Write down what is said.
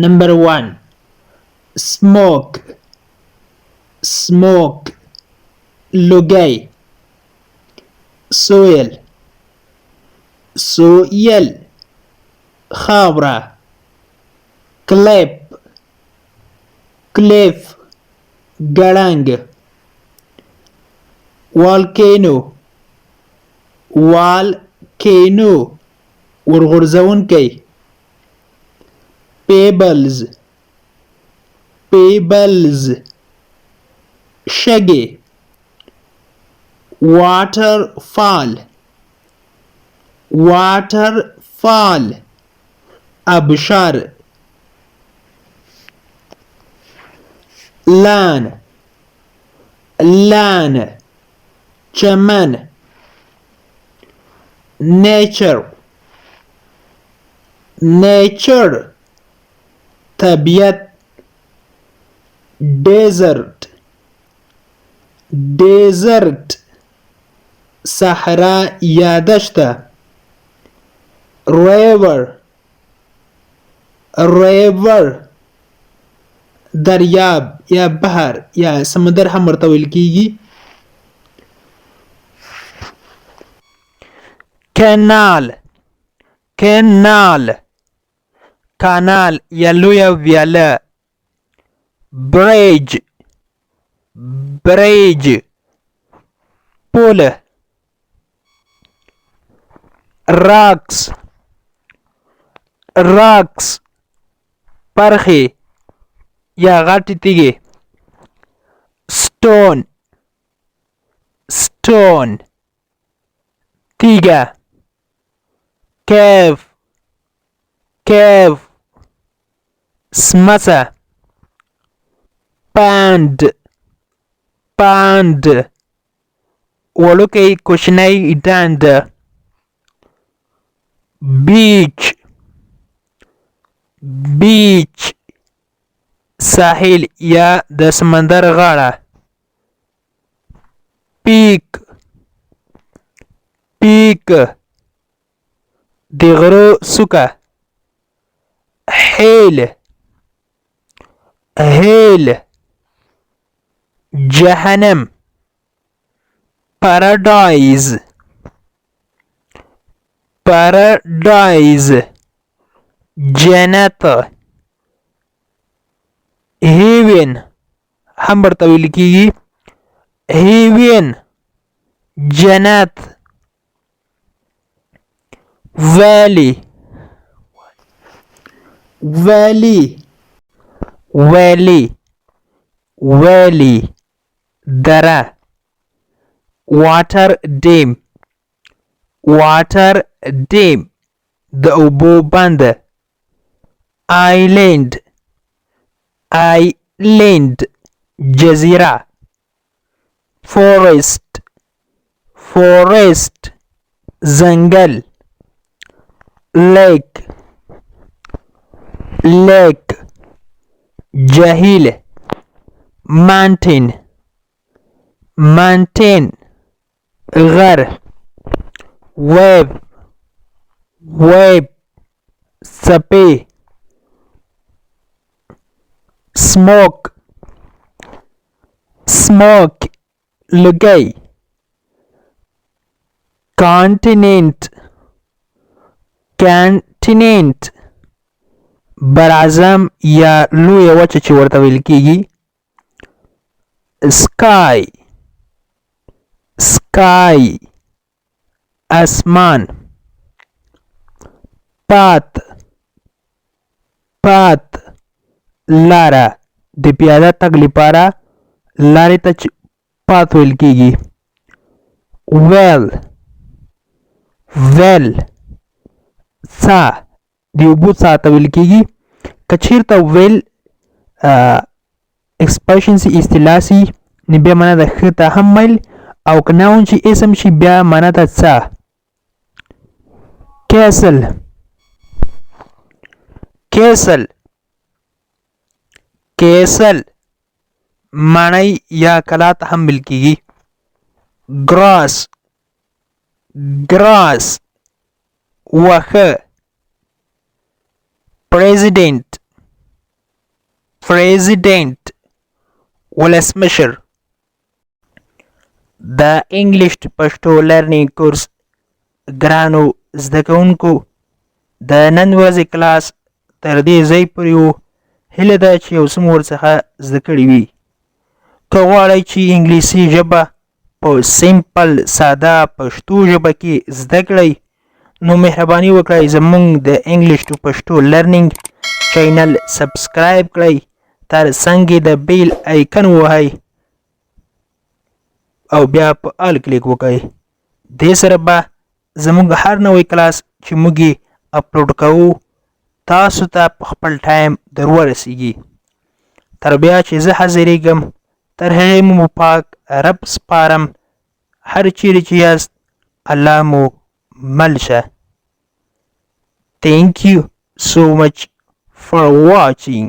Number 1. Smoke. Smoke. لوګی. Soil. Soil. خاوره. Clip. Cliff. ګړنګ. Volcano. Volcano. ورغورځونکی. Pebbles. Pebbles. شګې. Waterfall. Waterfall. ابشار. Lawn. Lawn. چمن. Nature. Nature. طبیعت. Desert. Desert. صحرا یا دشته. River. River. دریاب یا بحر یا سمندر هم ورته ویل کیږي. Canal. Canal. کانال یا لویه ویاله. Bridge. Bridge. پل. Rocks. Rocks. پرخې یا غټې تیږې. Stone. Stone. تیږه. Cave. Cave. سمڅه. Pond. Pond. وړوکی کوچنی ډنډ. Beach. Beach. ساحل یا د سمندر غاړه. Peak. Peak. د غرو څوکه. Hill. Hill. جهنم. Paradise. Paradise. جنت. Heaven. هم ورته ویل کیږي. Heaven. جنت. Valley. Valley. Valley. Valley. دره. Water dam. Water dam. د اوبو بند. Island. Island. جزیره. Forest. Forest. ځنګل. Lake. Lake. جهیل. Mountain. Mountain. غر. Wave. Wave. څپې. Smoke. Smoke. لوګی. Continent. Continent. براعظم یا لویه وچه چې ورته ویل کیږي. Sky. Sky. اسمان. Path. Path. لاره. د پیاده تګ لپاره لارې ته path ویل کیږي. Well. Well. څاه. د اوبو څاه ته ویل کیږي. که چیرته ویل expression سي اصطلاح سي نو بیا معنا د ښه ته هم میل او که ناون چې اسم شي بیا معنا د څاه. Castle. Castle. Castle. معنی یا کلا ته هم ویل کیږي. Grass. Grass. واښه. President. پریزیډنټ ولسمشر د انګلیش پښتو لرنینګ کورس ګرانو زده کوونکو د نن ورځې کلاس تر دې ځای پورې و. هیله ده چې یو څه مو ورڅخه زده کړي وي. که غواړئ چې انګلیسي ژبه په سیمپل ساده پښتو ژبه کې زده کړئ نو مهرباني وکړئ زموږ د انګلیش ټو پښتو لرنینګ چینل سبسکرایب کړئ، تر څنګ یې د بیل آیکن ووهئ او بیا په آل کلیک وکړئ. دې سره به زموږ هر نوی کلاس چې موږ یې اپلوډ کوو تاسو ته په خپل ټایم در ورسیږي. تر بیا چې زه حاضرېږم تر هغې مو پاک رب سپارم. هر چیرې چې یاست الله مو مل شه. Thank you so much for watching.